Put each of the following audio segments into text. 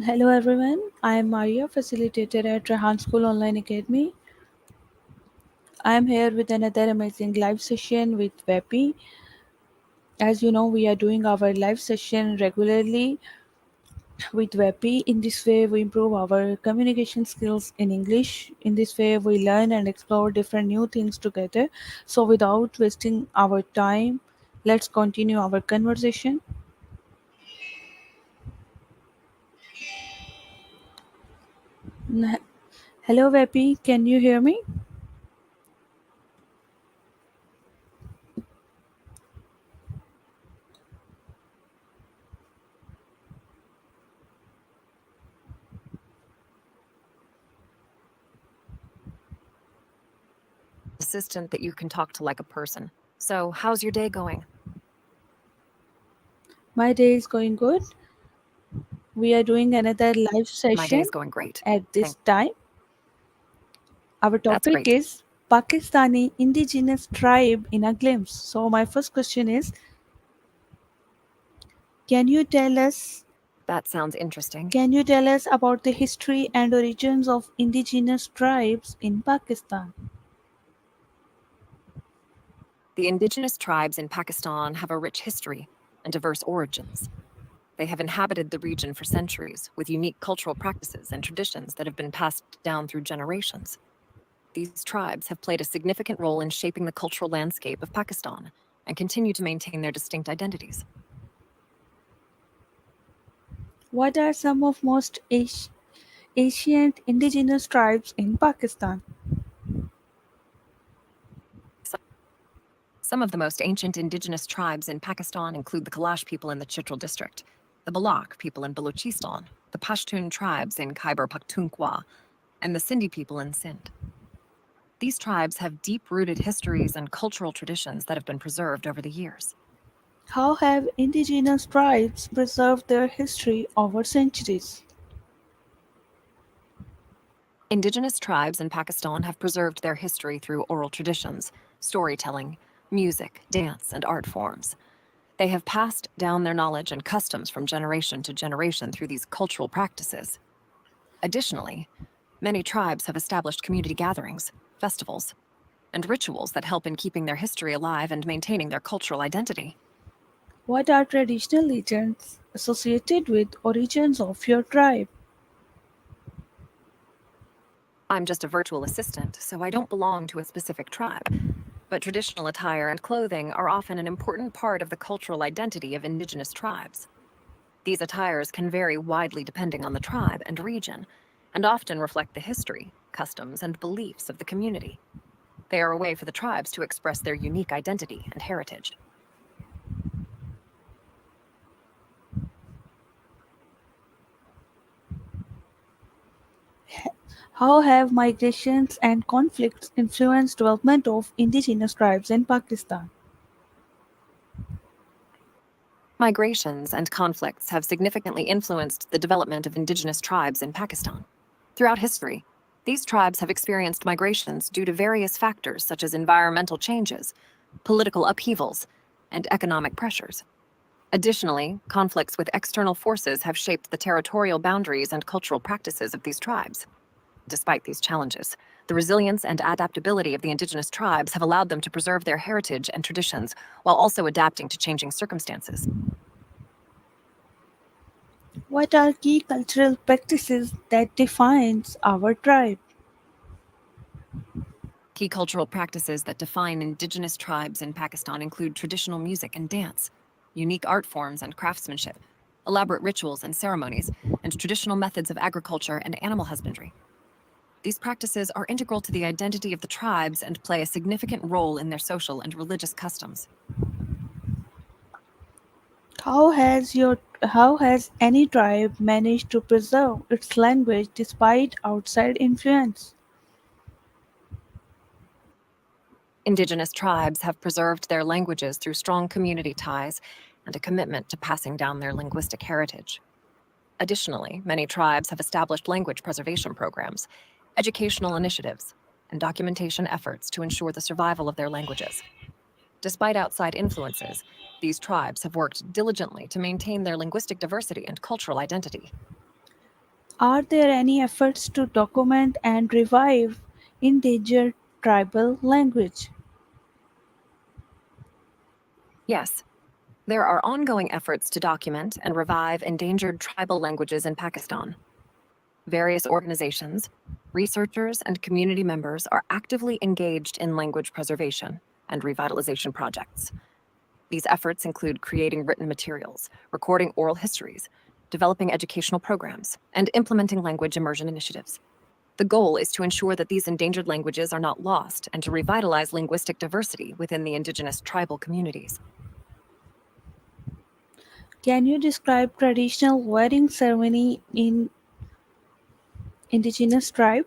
Hello everyone, I am Maria, facilitator at Rahan School Online Academy. I am here with another amazing live session with vapi. As you know, we are doing our live session regularly with vapi. In this way, we improve our communication skills in English. In this way, we learn and explore different new things together. So, without wasting our time, let's continue our conversation. N- Hello, vapi, can you hear me? Assistant that you can talk to like a person. So, how's your day going? My day is going good. We are doing another live My day session is going great. at this Thank. time. Our That's topic great. is Pakistani indigenous tribe in a glimpse. So my first question is, can you tell us That sounds interesting. can you tell us about the history and origins of indigenous tribes in Pakistan? The indigenous tribes in Pakistan have a rich history and diverse origins. They have inhabited the region for centuries with unique cultural practices and traditions that have been passed down through generations. These tribes have played a significant role in shaping the cultural landscape of Pakistan and continue to maintain their distinct identities. What are some of most ancient indigenous tribes in Pakistan? Some of the most ancient indigenous tribes in Pakistan include the Kalash people in the Chitral district, the Balak people in Balochistan, the Pashtun tribes in Khyber Pakhtunkhwa, and the Sindhi people in Sindh. These tribes have deep-rooted histories and cultural traditions that have been preserved over the years. How have indigenous tribes preserved their history over centuries? Indigenous tribes in Pakistan have preserved their history through oral traditions, storytelling, music, dance, and art forms. They have passed down their knowledge and customs from generation to generation through these cultural practices. Additionally, many tribes have established community gatherings, festivals, and rituals that help in keeping their history alive and maintaining their cultural identity. What are traditional legends associated with origins of your tribe? I'm just a virtual assistant, so I don't belong to a specific tribe, but traditional attire and clothing are often an important part of the cultural identity of indigenous tribes. These attires can vary widely depending on the tribe and region, and often reflect the history, customs, and beliefs of the community. They are a way for the tribes to express their unique identity and heritage. How have migrations and conflicts influenced development of indigenous tribes in Pakistan? Migrations and conflicts have significantly influenced the development of indigenous tribes in Pakistan. Throughout history, these tribes have experienced migrations due to various factors such as environmental changes, political upheavals, and economic pressures. Additionally, conflicts with external forces have shaped the territorial boundaries and cultural practices of these tribes. Despite these challenges, the resilience and adaptability of the indigenous tribes have allowed them to preserve their heritage and traditions while also adapting to changing circumstances. What are key cultural practices that defines our tribe? Key cultural practices that define indigenous tribes in Pakistan include traditional music and dance, unique art forms and craftsmanship, elaborate rituals and ceremonies, and traditional methods of agriculture and animal husbandry. These practices are integral to the identity of the tribes and play a significant role in their social and religious customs. How has any tribe managed to preserve its language despite outside influence? Indigenous tribes have preserved their languages through strong community ties and a commitment to passing down their linguistic heritage. Additionally, many tribes have established language preservation programs, educational initiatives, and documentation efforts to ensure the survival of their languages. Despite outside influences, these tribes have worked diligently to maintain their linguistic diversity and cultural identity. Are there any efforts to document and revive endangered tribal language? Yes, there are ongoing efforts to document and revive endangered tribal languages in Pakistan. Various organizations, researchers, and community members are actively engaged in language preservation and revitalization projects. These efforts include creating written materials, recording oral histories, developing educational programs, and implementing language immersion initiatives. The goal is to ensure that these endangered languages are not lost and to revitalize linguistic diversity within the indigenous tribal communities. Can you describe traditional wedding ceremony in indigenous tribe?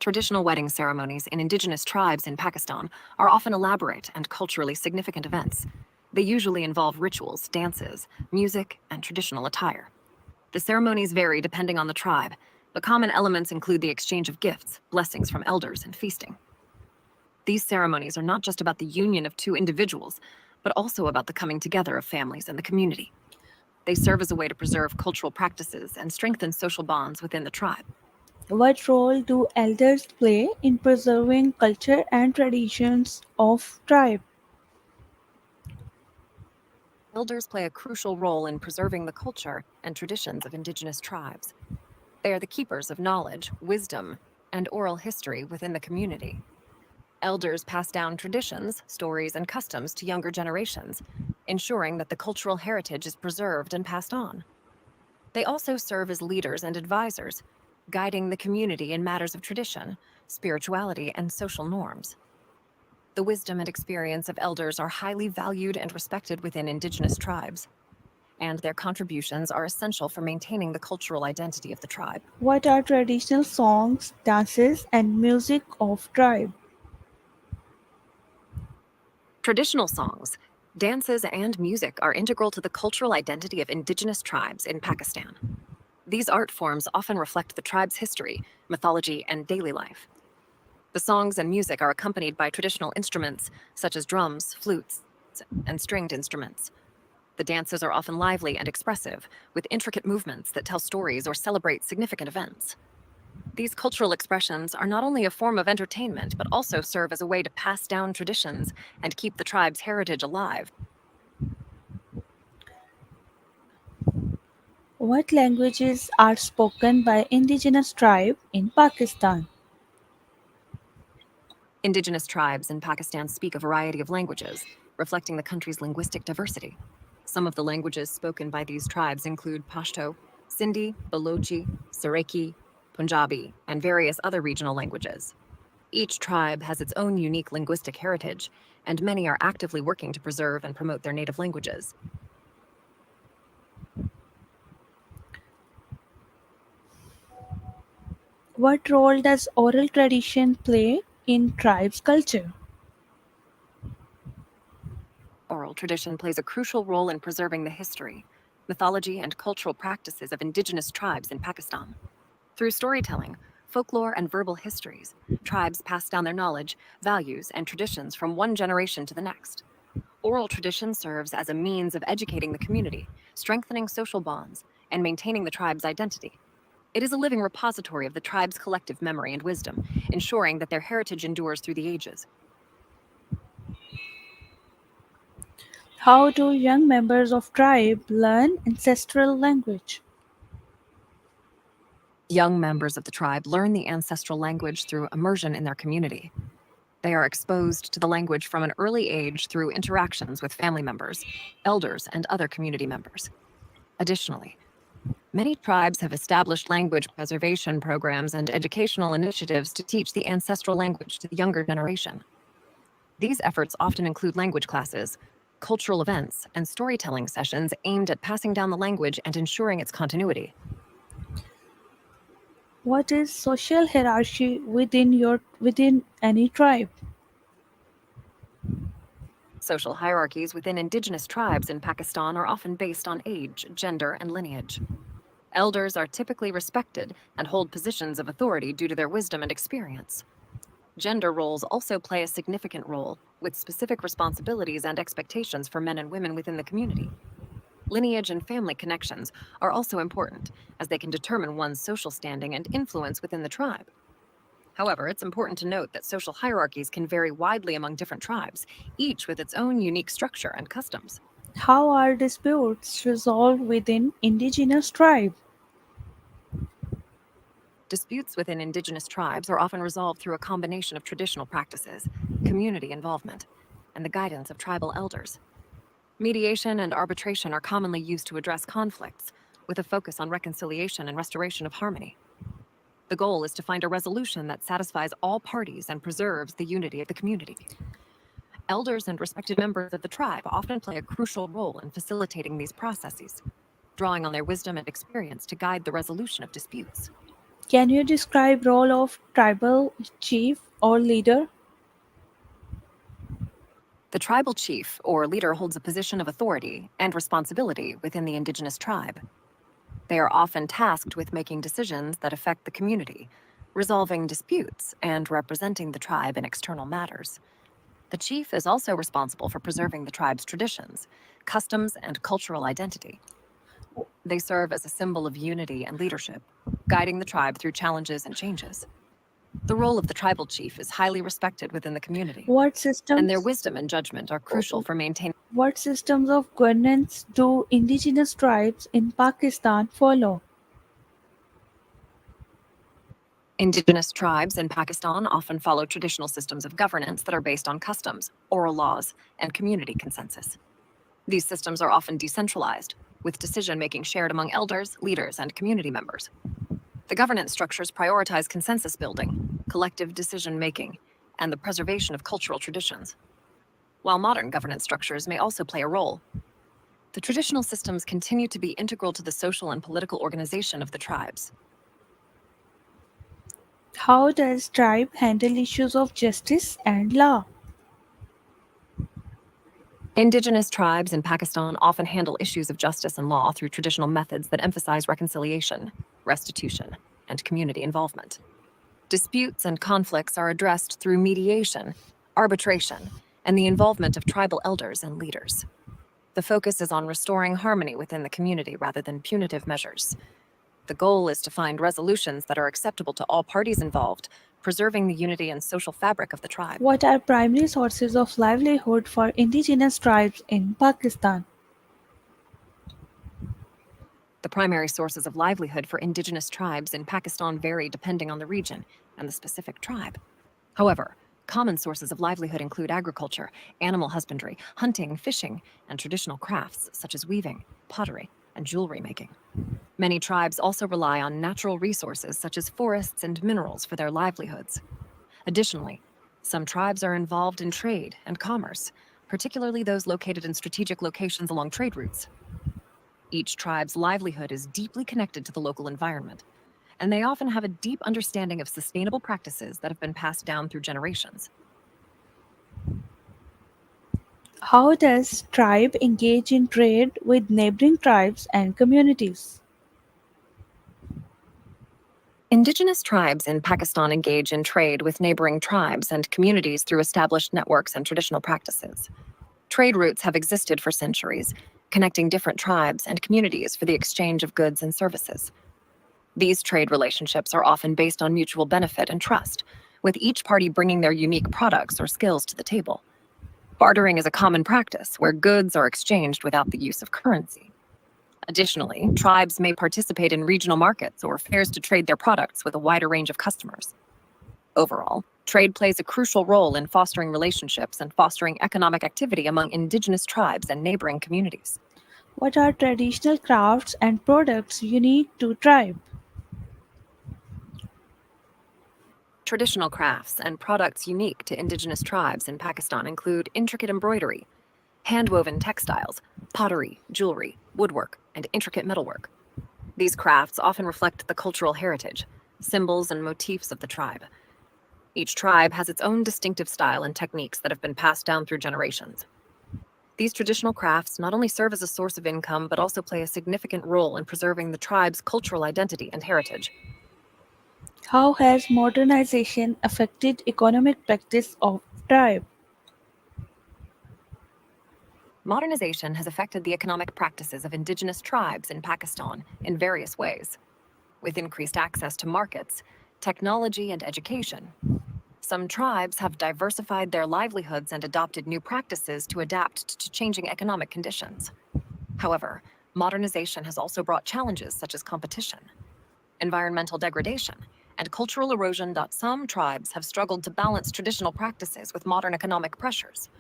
Traditional wedding ceremonies in indigenous tribes in Pakistan are often elaborate and culturally significant events. They usually involve rituals, dances, music, and traditional attire. The ceremonies vary depending on the tribe, but common elements include the exchange of gifts, blessings from elders, and feasting. These ceremonies are not just about the union of two individuals, but also about the coming together of families and the community. They serve as a way to preserve cultural practices and strengthen social bonds within the tribe. What role do elders play in preserving culture and traditions of tribe? Elders play a crucial role in preserving the culture and traditions of indigenous tribes. They are the keepers of knowledge, wisdom, and oral history within the community. Elders pass down traditions, stories, and customs to younger generations, ensuring that the cultural heritage is preserved and passed on. They also serve as leaders and advisors, guiding the community in matters of tradition, spirituality, and social norms. The wisdom and experience of elders are highly valued and respected within indigenous tribes, and their contributions are essential for maintaining the cultural identity of the tribe. What are traditional songs, dances, and music of tribe? Traditional songs, dances, and music are integral to the cultural identity of indigenous tribes in Pakistan. These art forms often reflect the tribe's history, mythology, and daily life. The songs and music are accompanied by traditional instruments such as drums, flutes, and stringed instruments. The dances are often lively and expressive, with intricate movements that tell stories or celebrate significant events. These cultural expressions are not only a form of entertainment, but also serve as a way to pass down traditions and keep the tribe's heritage alive. What languages are spoken by indigenous tribe in Pakistan? Indigenous tribes in Pakistan speak a variety of languages, reflecting the country's linguistic diversity. Some of the languages spoken by these tribes include Pashto, Sindhi, Balochi, Saraiki, Punjabi, and various other regional languages. Each tribe has its own unique linguistic heritage, and many are actively working to preserve and promote their native languages. What role does oral tradition play in tribes' culture? Oral tradition plays a crucial role in preserving the history, mythology, and cultural practices of indigenous tribes in Pakistan. Through storytelling, folklore, and verbal histories, tribes pass down their knowledge, values, and traditions from one generation to the next. Oral tradition serves as a means of educating the community, strengthening social bonds, and maintaining the tribe's identity. It is a living repository of the tribe's collective memory and wisdom, ensuring that their heritage endures through the ages. How do young members of tribe learn ancestral language? Young members of the tribe learn the ancestral language through immersion in their community. They are exposed to the language from an early age through interactions with family members, elders, and other community members. Additionally, many tribes have established language preservation programs and educational initiatives to teach the ancestral language to the younger generation. These efforts often include language classes, cultural events, and storytelling sessions aimed at passing down the language and ensuring its continuity. What is social hierarchy within any tribe? Social hierarchies within indigenous tribes in Pakistan are often based on age, gender, and lineage. Elders are typically respected and hold positions of authority due to their wisdom and experience. Gender roles also play a significant role, with specific responsibilities and expectations for men and women within the community. Lineage and family connections are also important, as they can determine one's social standing and influence within the tribe. However, it's important to note that social hierarchies can vary widely among different tribes, each with its own unique structure and customs. How are disputes resolved within indigenous tribes? Disputes within indigenous tribes are often resolved through a combination of traditional practices, community involvement, and the guidance of tribal elders. Mediation and arbitration are commonly used to address conflicts, with a focus on reconciliation and restoration of harmony. The goal is to find a resolution that satisfies all parties and preserves the unity of the community. Elders and respected members of the tribe often play a crucial role in facilitating these processes, drawing on their wisdom and experience to guide the resolution of disputes. Can you describe role of tribal chief or leader? The tribal chief or leader holds a position of authority and responsibility within the indigenous tribe. They are often tasked with making decisions that affect the community, resolving disputes, and representing the tribe in external matters. The chief is also responsible for preserving the tribe's traditions, customs, and cultural identity. They serve as a symbol of unity and leadership, guiding the tribe through challenges and changes. The role of the tribal chief is highly respected within the community, What and their systems wisdom and judgment are crucial for maintaining. what systems of governance do indigenous tribes in Pakistan follow? Indigenous tribes in Pakistan often follow traditional systems of governance that are based on customs, oral laws, and community consensus. These systems are often decentralized, with decision making shared among elders, leaders, and community members. The governance structures prioritize consensus building, collective decision making, and the preservation of cultural traditions. While modern governance structures may also play a role, the traditional systems continue to be integral to the social and political organization of the tribes. How does tribe handle issues of justice and law? Indigenous tribes in Pakistan often handle issues of justice and law through traditional methods that emphasize reconciliation, restitution, and community involvement. Disputes and conflicts are addressed through mediation, arbitration, and the involvement of tribal elders and leaders. The focus is on restoring harmony within the community rather than punitive measures. The goal is to find resolutions that are acceptable to all parties involved, preserving the unity and social fabric of the tribe. What are primary sources of livelihood for indigenous tribes in Pakistan? The primary sources of livelihood for indigenous tribes in Pakistan vary depending on the region and the specific tribe. However, common sources of livelihood include agriculture, animal husbandry, hunting, fishing, and traditional crafts such as weaving, pottery, and jewelry making. Many tribes also rely on natural resources such as forests and minerals for their livelihoods. Additionally, some tribes are involved in trade and commerce, particularly those located in strategic locations along trade routes. Each tribe's livelihood is deeply connected to the local environment, and they often have a deep understanding of sustainable practices that have been passed down through generations. How does tribe engage in trade with neighboring tribes and communities? Indigenous tribes in Pakistan engage in trade with neighboring tribes and communities through established networks and traditional practices. Trade routes have existed for centuries, connecting different tribes and communities for the exchange of goods and services. These trade relationships are often based on mutual benefit and trust, with each party bringing their unique products or skills to the table. Bartering is a common practice where goods are exchanged without the use of currency. Additionally, tribes may participate in regional markets or fairs to trade their products with a wider range of customers. Overall, trade plays a crucial role in fostering relationships and fostering economic activity among indigenous tribes and neighboring communities. What are traditional crafts and products unique to tribe? Traditional crafts and products unique to indigenous tribes in Pakistan include intricate embroidery, hand-woven textiles, pottery, jewelry, woodwork, and intricate metalwork. These crafts often reflect the cultural heritage, symbols, and motifs of the tribe. Each tribe has its own distinctive style and techniques that have been passed down through generations. These traditional crafts not only serve as a source of income, but also play a significant role in preserving the tribe's cultural identity and heritage. How has modernization affected economic practice of tribe? Modernization has affected the economic practices of indigenous tribes in Pakistan in various ways, with increased access to markets, technology, and education. Some tribes have diversified their livelihoods and adopted new practices to adapt to changing economic conditions. However, modernization has also brought challenges such as competition, environmental degradation, and cultural erosion that some tribes have struggled to balance traditional practices with modern economic pressures,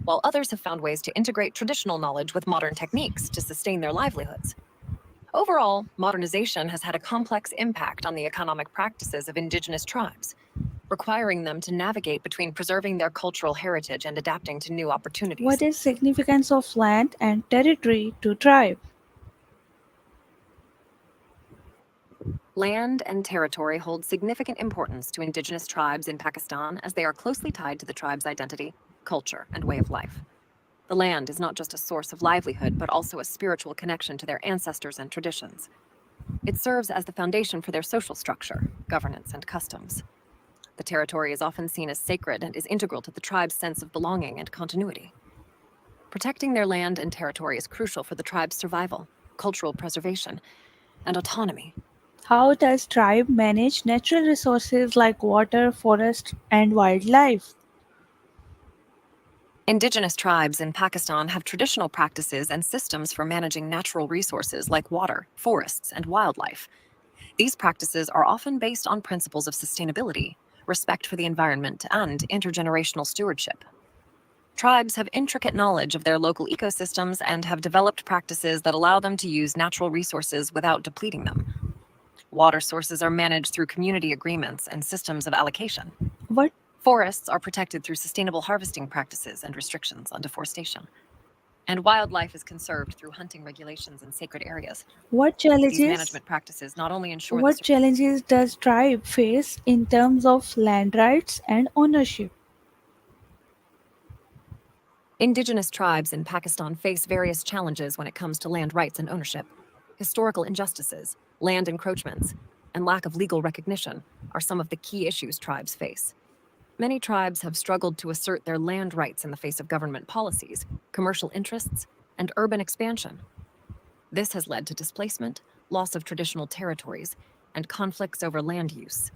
while others have found ways to integrate traditional knowledge with modern techniques to sustain their livelihoods. Overall, modernization has had a complex impact on the economic practices of indigenous tribes, requiring them to navigate between preserving their cultural heritage and adapting to new What opportunities. is significance of land and territory to tribe? Land and territory hold significant importance to indigenous tribes in Pakistan as they are closely tied to the tribe's identity, culture, and way of life. The land is not just a source of livelihood, but also a spiritual connection to their ancestors and traditions. It serves as the foundation for their social structure, governance, and customs. The territory is often seen as sacred and is integral to the tribe's sense of belonging and continuity. Protecting their land and territory is crucial for the tribe's survival, cultural preservation, and autonomy. How does tribe manage natural resources like water, forest, and wildlife? Indigenous tribes in Pakistan have traditional practices and systems for managing natural resources like water, forests, and wildlife. These practices are often based on principles of sustainability, respect for the environment, and intergenerational stewardship. Tribes have intricate knowledge of their local ecosystems and have developed practices that allow them to use natural resources without depleting them. Water sources are managed through community agreements and systems of allocation. What Forests are protected through sustainable harvesting practices and restrictions on deforestation. And wildlife is conserved through hunting regulations in sacred areas. what These challenges management practices not only ensure the what challenges does tribe face in terms of land rights and ownership? indigenous tribes in Pakistan face various challenges when it comes to land rights and ownership. Historical injustices, land encroachments, and lack of legal recognition are some of the key issues tribes face. Many tribes have struggled to assert their land rights in the face of government policies, commercial interests, and urban expansion. This has led to displacement, loss of traditional territories, and conflicts over land use.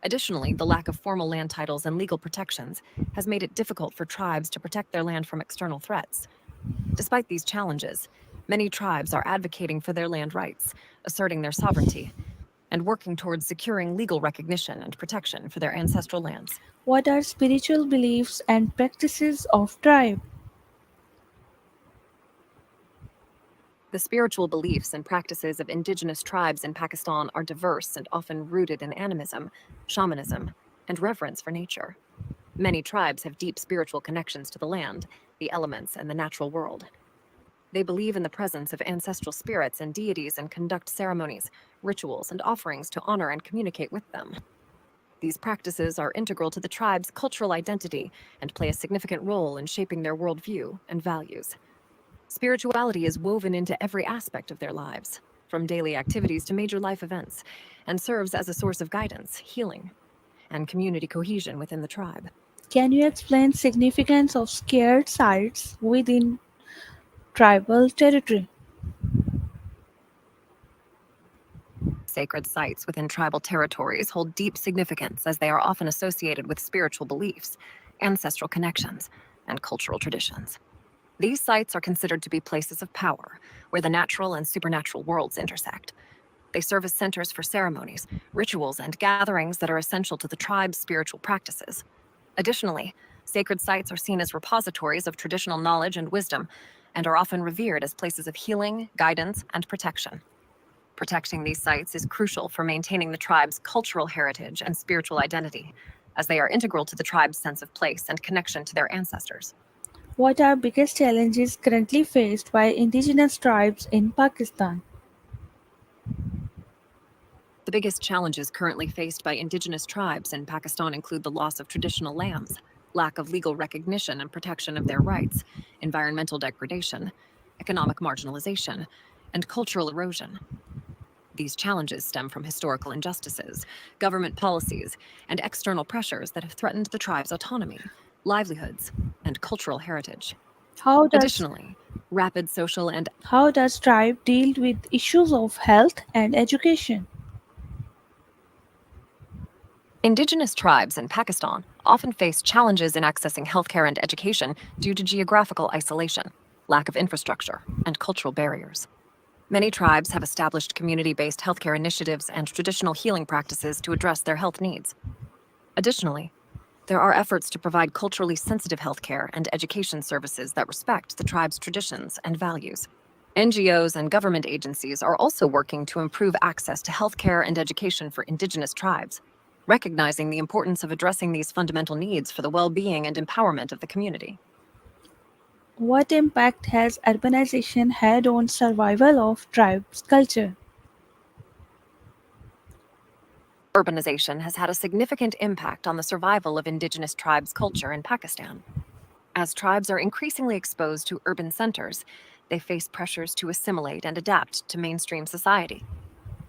Additionally, the lack of formal land titles and legal protections has made it difficult for tribes to protect their land from external threats. Despite these challenges, many tribes are advocating for their land rights, asserting their sovereignty, and working towards securing legal recognition and protection for their ancestral lands. What are spiritual beliefs and practices of tribe? The spiritual beliefs and practices of indigenous tribes in Pakistan are diverse and often rooted in animism, shamanism, and reverence for nature. Many tribes have deep spiritual connections to the land, the elements, and the natural world. They believe in the presence of ancestral spirits and deities and conduct ceremonies, rituals, and offerings to honor and communicate with them. These practices are integral to the tribe's cultural identity and play a significant role in shaping their worldview and values. Spirituality is woven into every aspect of their lives, from daily activities to major life events, and serves as a source of guidance, healing, and community cohesion within the tribe. Can you explain significance of scared sites within tribal territory? Sacred sites within tribal territories hold deep significance as they are often associated with spiritual beliefs, ancestral connections, and cultural traditions. These sites are considered to be places of power, where the natural and supernatural worlds intersect. They serve as centers for ceremonies, rituals, and gatherings that are essential to the tribe's spiritual practices. Additionally, sacred sites are seen as repositories of traditional knowledge and wisdom, and are often revered as places of healing, guidance, and protection. Protecting these sites is crucial for maintaining the tribe's cultural heritage and spiritual identity, as they are integral to the tribe's sense of place and connection to their ancestors. What are biggest challenges currently faced by indigenous tribes in Pakistan? The biggest challenges currently faced by indigenous tribes in Pakistan include the loss of traditional lands, lack of legal recognition and protection of their rights, environmental degradation, economic marginalization, and cultural erosion. These challenges stem from historical injustices, government policies, and external pressures that have threatened the tribe's autonomy, livelihoods, and cultural heritage. How does Additionally, rapid social and how does tribe deal with issues of health and education? indigenous tribes in Pakistan often face challenges in accessing healthcare and education due to geographical isolation, lack of infrastructure, and cultural barriers. Many tribes have established community based healthcare initiatives and traditional healing practices to address their health needs. Additionally, there are efforts to provide culturally sensitive healthcare and education services that respect the tribe's traditions and values. NGOs and government agencies are also working to improve access to healthcare and education for indigenous tribes, recognizing the importance of addressing these fundamental needs for the well being and empowerment of the community. What impact has urbanization had on survival of tribes culture? Urbanization has had a significant impact on the survival of indigenous tribes' culture in Pakistan. As tribes are increasingly exposed to urban centers, they face pressures to assimilate and adapt to mainstream society.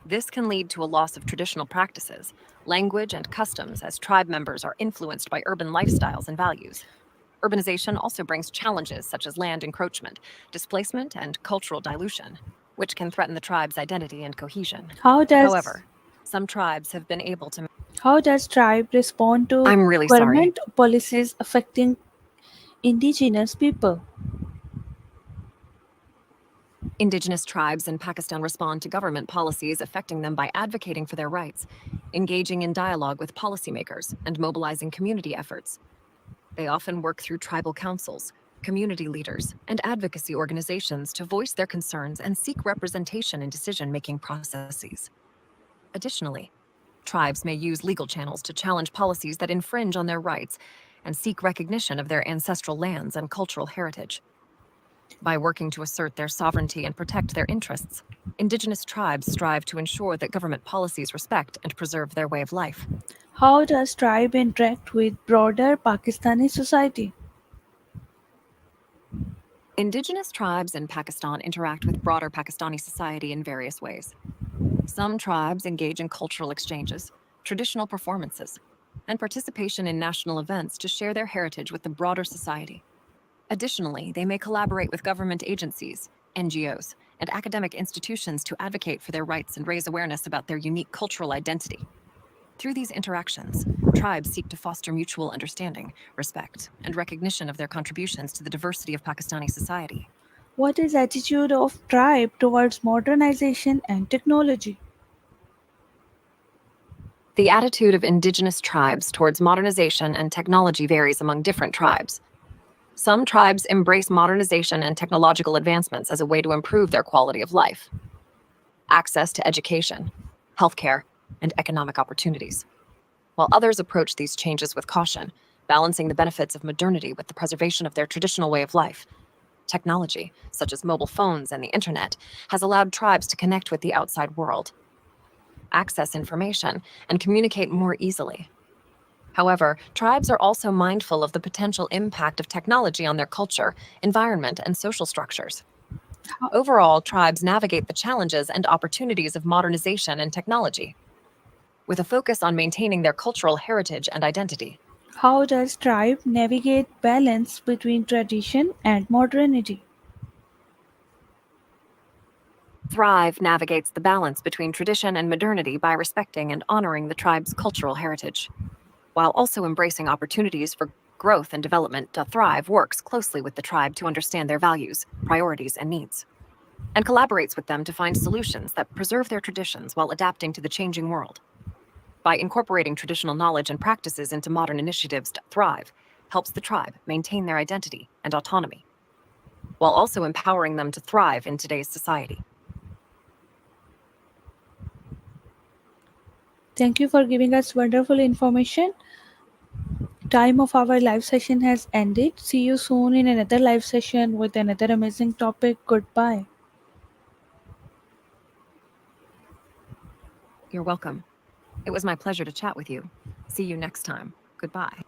This can lead to a loss of traditional practices, language, and customs as tribe members are influenced by urban lifestyles and values. Urbanization also brings challenges such as land encroachment, displacement, and cultural dilution, which can threaten the tribe's identity and cohesion. How does However, some tribes have been able to. how does tribe respond to I'm really sorry. government policies affecting indigenous people? Indigenous tribes in Pakistan respond to government policies affecting them by advocating for their rights, engaging in dialogue with policymakers, and mobilizing community efforts. They often work through tribal councils, community leaders, and advocacy organizations to voice their concerns and seek representation in decision making processes. Additionally, tribes may use legal channels to challenge policies that infringe on their rights and seek recognition of their ancestral lands and cultural heritage. By working to assert their sovereignty and protect their interests, indigenous tribes strive to ensure that government policies respect and preserve their way of life. How does tribe interact with broader Pakistani society? Indigenous tribes in Pakistan interact with broader Pakistani society in various ways. Some tribes engage in cultural exchanges, traditional performances, and participation in national events to share their heritage with the broader society. Additionally, they may collaborate with government agencies, NGOs, and academic institutions to advocate for their rights and raise awareness about their unique cultural identity. Through these interactions, tribes seek to foster mutual understanding, respect, and recognition of their contributions to the diversity of Pakistani society. What is attitude of tribe towards modernization and technology? The attitude of indigenous tribes towards modernization and technology varies among different tribes. Some tribes embrace modernization and technological advancements as a way to improve their quality of life, access to education, healthcare, and economic opportunities, while others approach these changes with caution, balancing the benefits of modernity with the preservation of their traditional way of life. Technology, such as mobile phones and the internet, has allowed tribes to connect with the outside world, access information, and communicate more easily. However, tribes are also mindful of the potential impact of technology on their culture, environment, and social structures. How, Overall, tribes navigate the challenges and opportunities of modernization and technology, with a focus on maintaining their cultural heritage and identity. how does tribe navigate balance between tradition and modernity? Thrive navigates the balance between tradition and modernity by respecting and honoring the tribe's cultural heritage, while also embracing opportunities for growth and development. Thrive works closely with the tribe to understand their values, priorities, and needs, and collaborates with them to find solutions that preserve their traditions while adapting to the changing world. By incorporating traditional knowledge and practices into modern initiatives, Thrive helps the tribe maintain their identity and autonomy, while also empowering them to thrive in today's society. Thank you for giving us wonderful information. Time of our live session has ended. See you soon in another live session with another amazing topic. Goodbye. You're welcome. It was my pleasure to chat with you. See you next time. Goodbye.